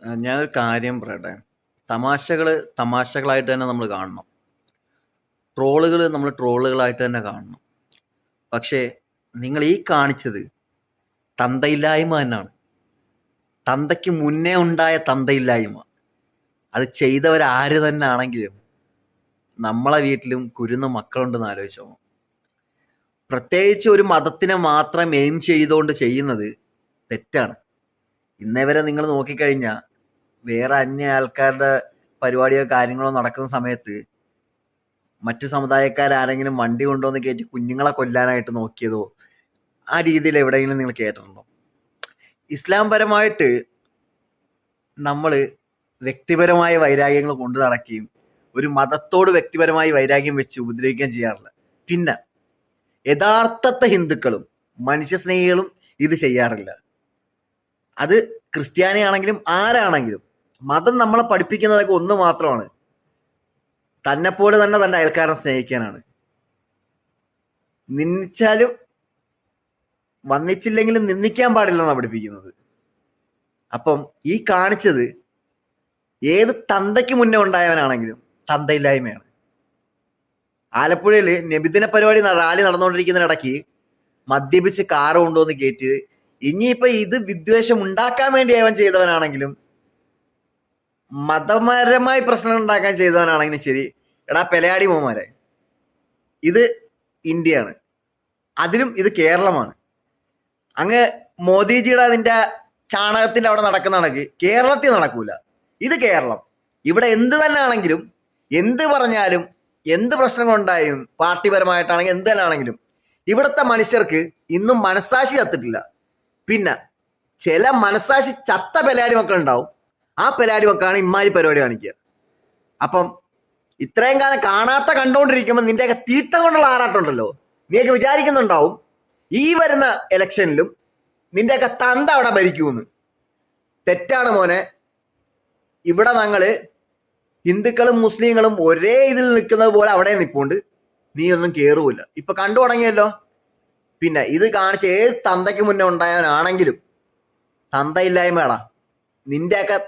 ഞാനൊരു കാര്യം പറയട്ടെ. തമാശകള് തമാശകളായിട്ട് തന്നെ നമ്മൾ കാണണം. ട്രോളുകള് നമ്മൾ ട്രോളുകളായിട്ട് തന്നെ കാണണം. പക്ഷേ നിങ്ങൾ ഈ കാണിച്ചത് തന്തയില്ലായ്മ തന്നാണ്. തന്തയ്ക്ക് മുന്നേ ഉണ്ടായ തന്തയില്ലായ്മ. അത് ചെയ്തവരാര് തന്നെ ആണെങ്കിലും നമ്മളെ വീട്ടിലും കുരുന്ന മക്കളുണ്ടെന്ന് ആലോചിച്ച് നോക്കണം. പ്രത്യേകിച്ച് ഒരു മതത്തിനെ മാത്രം എയിം ചെയ്തുകൊണ്ട് ചെയ്യുന്നത് തെറ്റാണ്. ഇന്നേ വരെ നിങ്ങൾ നോക്കിക്കഴിഞ്ഞാൽ വേറെ അന്യ ആൾക്കാരുടെ പരിപാടിയോ കാര്യങ്ങളോ നടക്കുന്ന സമയത്ത് മറ്റു സമുദായക്കാരാരെങ്കിലും വണ്ടി കൊണ്ടുവന്ന് കയറ്റി കുഞ്ഞുങ്ങളെ കൊല്ലാനായിട്ട് നോക്കിയതോ ആ രീതിയിൽ എവിടെയെങ്കിലും നിങ്ങൾ കേട്ടിട്ടുണ്ടോ? ഇസ്ലാം പരമായിട്ട് നമ്മൾ വ്യക്തിപരമായ വൈരാഗ്യങ്ങൾ കൊണ്ടു നടക്കുകയും ഒരു മതത്തോട് വ്യക്തിപരമായി വൈരാഗ്യം വെച്ച് ഉപദ്രവിക്കുകയും ചെയ്യാറില്ല. പിന്നെ യഥാർത്ഥത്തെ ഹിന്ദുക്കളും മനുഷ്യസ്നേഹികളും ഇത് ചെയ്യാറില്ല. അത് ക്രിസ്ത്യാനിയാണെങ്കിലും ആരാണെങ്കിലും മതം നമ്മളെ പഠിപ്പിക്കുന്നതൊക്കെ ഒന്ന് മാത്രമാണ്: തന്നെപ്പോലെ തന്നെ തൻ്റെ അയൽക്കാരനെ സ്നേഹിക്കാനാണ്. നിന്ദിച്ചാലും വന്നിച്ചില്ലെങ്കിലും നിന്ദിക്കാൻ പാടില്ലെന്നാണ് പഠിപ്പിക്കുന്നത്. അപ്പം ഈ കാണിച്ചത് ഏത് തന്തയ്ക്ക് മുന്നേ ഉണ്ടായവനാണെങ്കിലും തന്തയില്ലായ്മയാണ്. ആലപ്പുഴയിൽ നബിദിന പരിപാടി റാലി നടന്നുകൊണ്ടിരിക്കുന്നതിനിടയ്ക്ക് മദ്യപിച്ച് കാറ് കൊണ്ടുവന്ന് കയറ്റി, ഇനിയിപ്പോൾ ഇത് വിദ്വേഷം ഉണ്ടാക്കാൻ വേണ്ടി അവൻ ചെയ്തവനാണെങ്കിലും മതപരമായി പ്രശ്നം ഉണ്ടാക്കാൻ ചെയ്തവനാണെങ്കിലും ശരി, എടാ പെലയാടി മോമാരെ, ഇത് ഇന്ത്യയാണ്, അതിലും ഇത് കേരളമാണ്. അങ്ങ് മോദിജിയുടെ അതിൻ്റെ ചാണകത്തിൻ്റെ അവിടെ നടക്കുന്ന കണക്ക് കേരളത്തിൽ നടക്കൂല. ഇത് കേരളം. ഇവിടെ എന്ത് തന്നെ ആണെങ്കിലും, എന്ത് പറഞ്ഞാലും, എന്ത് പ്രശ്നങ്ങളുണ്ടായും, പാർട്ടിപരമായിട്ടാണെങ്കിൽ എന്ത് തന്നെ ആണെങ്കിലും ഇവിടുത്തെ മനുഷ്യർക്ക് ഇന്നും മനസ്സാക്ഷി ചത്തിട്ടില്ല. പിന്നെ ചില മനസ്സാക്ഷി ചത്ത പെലാടി മക്കളുണ്ടാവും. ആ പെലാടി മക്കളാണ് ഇമ്മാരി പരിപാടി കാണിക്കുക. അപ്പം ഇത്രയും കാലം കാണാത്ത കണ്ടുകൊണ്ടിരിക്കുമ്പോൾ നിന്റെയൊക്കെ തീട്ടം കൊണ്ടുള്ള ആറാട്ടമുണ്ടല്ലോ, നീയൊക്കെ വിചാരിക്കുന്നുണ്ടാവും ഈ വരുന്ന ഇലക്ഷനിലും നിന്റെയൊക്കെ തന്ത അവിടെ ഭരിക്കുമെന്ന്. തെറ്റാണ് മോനെ. ഇവിടെ ഞങ്ങള് ഹിന്ദുക്കളും മുസ്ലിങ്ങളും ഒരേ ഇതിൽ നിൽക്കുന്നത് പോലെ അവിടെ നിൽപ്പുണ്ട്. നീ ഒന്നും കേറുമില്ല. ഇപ്പൊ കണ്ടു തുടങ്ങിയല്ലോ. പിന്നെ ഇത് കാണിച്ച ഏത് തന്തയ്ക്ക് മുന്നേ ഉണ്ടായവനാണെങ്കിലും തന്തയില്ലായ്മയാടാ. നിന്റെയൊക്കെ